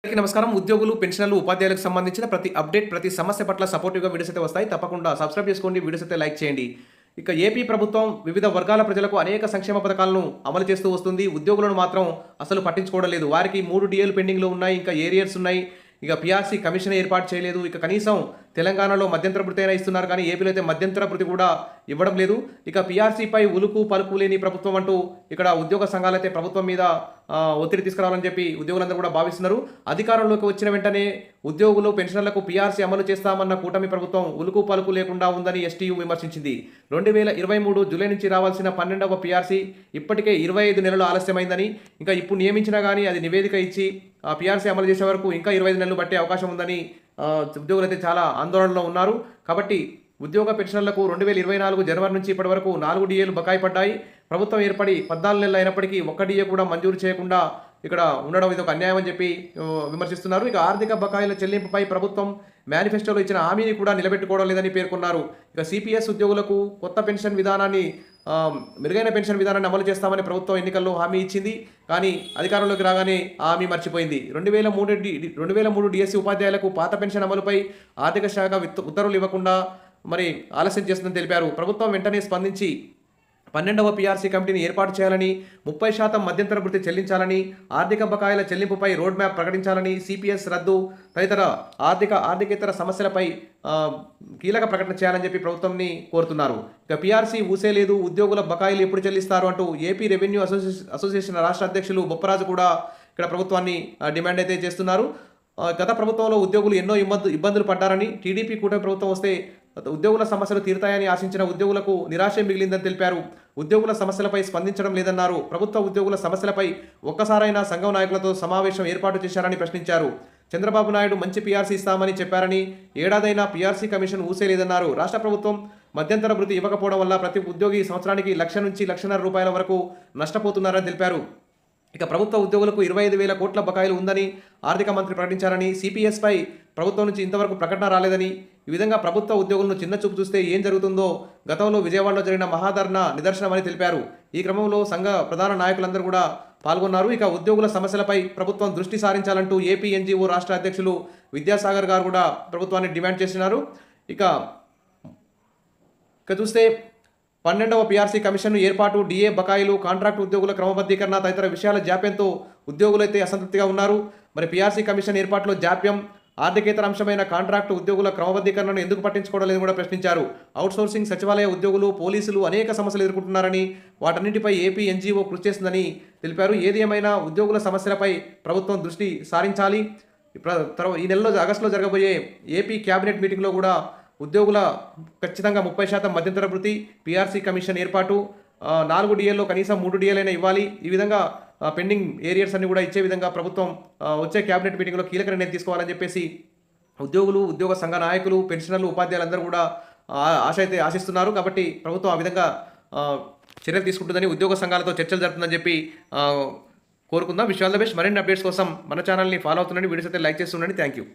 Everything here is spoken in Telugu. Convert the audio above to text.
అందరికీ నమస్కారం. ఉద్యోగులు, పెన్షనర్లు, ఉపాధ్యాయులకు సంబంధించిన ప్రతి అప్డేట్, ప్రతి సమస్య పట్ల సపోర్టివ్‌గా వీడియోస్ అయితే వస్తాయి. తప్పకుండా సబ్స్క్రైబ్ చేసుకోండి. వీడియోస్ అయితే లైక్ చేయండి. ఇక ఏపీ ప్రభుత్వం వివిధ వర్గాల ప్రజలకు అనేక సంక్షేమ పథకాలను అమలు చేస్తూ వస్తుంది. ఉద్యోగులను మాత్రం అసలు పట్టించుకోవడం లేదు. వారికి 3 డీఏలు పెండింగ్‌లో ఉన్నాయి. ఇంకా ఏరియర్స్ ఉన్నాయి. ఇక పీఆర్సీ కమిషన్ ఏర్పాటు చేయలేదు. ఇక కనీసం తెలంగాణలో మధ్యంతర భృతి అయినా ఇస్తున్నారు, కానీ ఏపీలో అయితే మధ్యంతర భృతి కూడా ఇవ్వడం లేదు. ఇక పీఆర్సీపై ఉలుకు పలుకు లేని ప్రభుత్వం అంటూ ఇక్కడ ఉద్యోగ సంఘాలైతే ప్రభుత్వం మీద ఒత్తిడి తీసుకురావాలని చెప్పి ఉద్యోగులందరూ కూడా భావిస్తున్నారు. అధికారంలోకి వచ్చిన వెంటనే ఉద్యోగులు, పెన్షనర్లకు పీఆర్సీ అమలు చేస్తామన్న కూటమి ప్రభుత్వం ఉలుకు పలుకు లేకుండా ఉందని ఎస్టీయూ విమర్శించింది. 2023 జూలై నుంచి రావాల్సిన 12వ పీఆర్సీ ఇప్పటికే 25 నెలలు ఆలస్యమైందని, ఇంకా ఇప్పుడు నియమించినా కానీ అది నివేదిక ఇచ్చి ఆ పీఆర్సీ అమలు చేసే వరకు ఇంకా 25 నెలలు పట్టే అవకాశం ఉందని ఉద్యోగులైతే చాలా ఆందోళనలో ఉన్నారు. కాబట్టి ఉద్యోగ పెన్షన్లకు 2024 జనవరి నుంచి ఇప్పటి వరకు 4 డీఏలు బకాయి పడ్డాయి. ప్రభుత్వం ఏర్పడి 14 నెలలు అయినప్పటికీ ఒక్క డీఏ కూడా మంజూరు చేయకుండా ఇక్కడ ఉండడం ఇది ఒక అన్యాయం అని చెప్పి విమర్శిస్తున్నారు. ఇక ఆర్థిక బకాయిల చెల్లింపుపై ప్రభుత్వం మేనిఫెస్టోలో ఇచ్చిన హామీని కూడా నిలబెట్టుకోవడం లేదని పేర్కొన్నారు. ఇక సిపిఎస్ ఉద్యోగులకు కొత్త పెన్షన్ విధానాన్ని, మెరుగైన పెన్షన్ విధానాన్ని అమలు చేస్తామని ప్రభుత్వం ఎన్నికల్లో హామీ ఇచ్చింది. కానీ అధికారంలోకి రాగానే ఆ హామీ మర్చిపోయింది. 2003 డిఎస్సి ఉపాధ్యాయులకు పాత పెన్షన్ అమలుపై ఆర్థిక శాఖ ఉత్తర్వులు ఇవ్వకుండా మరి ఆలస్యం చేస్తుందని తెలిపారు. ప్రభుత్వం వెంటనే స్పందించి 12వ పీఆర్సీ కమిటీని ఏర్పాటు చేయాలని, 30% మధ్యంతర భృతి చెల్లించాలని, ఆర్థిక బకాయిల చెల్లింపుపై రోడ్ మ్యాప్ ప్రకటించాలని, సిపిఎస్ రద్దు తదితర ఆర్థికేతర సమస్యలపై కీలక ప్రకటన చేయాలని చెప్పి ప్రభుత్వాన్ని కోరుతున్నారు. ఇక పీఆర్సీ ఊసేలేదు, ఉద్యోగుల బకాయిలు ఎప్పుడు చెల్లిస్తారు అంటూ ఏపీ రెవెన్యూ అసోసియేషన్ రాష్ట్ర అధ్యక్షులు బొప్పరాజు కూడా ఇక్కడ ప్రభుత్వాన్ని డిమాండ్ అయితే చేస్తున్నారు. గత ప్రభుత్వంలో ఉద్యోగులు ఎన్నో ఇబ్బందులు పడ్డారని, టీడీపీ కూటమి ప్రభుత్వం వస్తే ఉద్యోగుల సమస్యలు తీరుతాయని ఆశించిన ఉద్యోగులకు నిరాశ మిగిలిందని తెలిపారు. ఉద్యోగుల సమస్యలపై స్పందించడం లేదన్నారు. ప్రభుత్వ ఉద్యోగుల సమస్యలపై ఒక్కసారైనా సంఘం నాయకులతో సమావేశం ఏర్పాటు చేశారని ప్రశ్నించారు. చంద్రబాబు నాయుడు మంచి పీఆర్సీ ఇస్తామని చెప్పారని, ఏడాదైనా పీఆర్సీ కమిషన్ ఊసేలేదన్నారు. రాష్ట్ర ప్రభుత్వం మధ్యంతర భృతి ఇవ్వకపోవడం వల్ల ప్రతి ఉద్యోగి సంవత్సరానికి 1,00,000 నుంచి 1,50,000 రూపాయల వరకు నష్టపోతున్నారని తెలిపారు. ఇక ప్రభుత్వ ఉద్యోగులకు 25,000 కోట్ల బకాయిలు ఉందని ఆర్థిక మంత్రి ప్రకటించారని, సిపిఎస్పై ప్రభుత్వం నుంచి ఇంతవరకు ప్రకటన రాలేదని, ఈ విధంగా ప్రభుత్వ ఉద్యోగులను చిన్న చూపు చూస్తే ఏం జరుగుతుందో గతంలో విజయవాడలో జరిగిన మహాధర్నా నిదర్శనమని తెలిపారు. ఈ క్రమంలో సంఘ ప్రధాన నాయకులందరూ కూడా పాల్గొన్నారు. ఇక ఉద్యోగుల సమస్యలపై ప్రభుత్వం దృష్టి సారించాలంటూ ఏపీ ఎన్జీఓ రాష్ట్ర అధ్యక్షులు విద్యాసాగర్ గారు కూడా ప్రభుత్వాన్ని డిమాండ్ చేస్తున్నారు. ఇక చూస్తే 12వ పీఆర్సీ కమిషన్ ఏర్పాటు, డిఏ బకాయిలు, కాంట్రాక్ట్ ఉద్యోగుల క్రమబద్ధీకరణ తదితర విషయాల జాప్యంతో ఉద్యోగులైతే అసంతృప్తిగా ఉన్నారు. మరి పీఆర్సీ కమిషన్ ఏర్పాటులో జాప్యం, ఆర్థికేతర అంశమైన కాంట్రాక్టు ఉద్యోగుల క్రమబద్ధీకరణను ఎందుకు పట్టించుకోవడం లేదని కూడా ప్రశ్నించారు. అవుట్సోర్సింగ్, సచివాలయ ఉద్యోగులు, పోలీసులు అనేక సమస్యలు ఎదుర్కొంటున్నారని, వాటన్నిటిపై ఏపీ ఎన్జీఓ కృషి చేస్తుందని తెలిపారు. ఏది ఏమైనా ఉద్యోగుల సమస్యలపై ప్రభుత్వం దృష్టి సారించాలి. ఈ నెలలో ఆగస్టులో జరగబోయే ఏపీ క్యాబినెట్ మీటింగ్లో కూడా ఉద్యోగుల ఖచ్చితంగా 30% మధ్యంతర భృతి, పీఆర్సీ కమిషన్ ఏర్పాటు, 4 డీఏల్లో కనీసం 3 డీఏలైనా ఇవ్వాలి. ఈ విధంగా పెండింగ్ ఏరియర్స్ అన్ని కూడా ఇచ్చే విధంగా ప్రభుత్వం వచ్చే క్యాబినెట్ మీటింగ్లో కీలక నిర్ణయం తీసుకోవాలని చెప్పేసి ఉద్యోగులు, ఉద్యోగ సంఘ నాయకులు, పెన్షనర్లు, ఉపాధ్యాయులందరూ కూడా ఆశిస్తున్నారు. కాబట్టి ప్రభుత్వం ఆ విధంగా చర్యలు తీసుకుంటుందని, ఉద్యోగ సంఘాలతో చర్చలు జరుపుతుందని చెప్పి కోరుకుందాం. Wish all the best. మరిన్ని అప్డేట్స్ కోసం మన ఛానల్ని ఫాలో అవుతుండండి. వీడియోస్ అయితే లైక్ చేస్తుండండి. Thank you.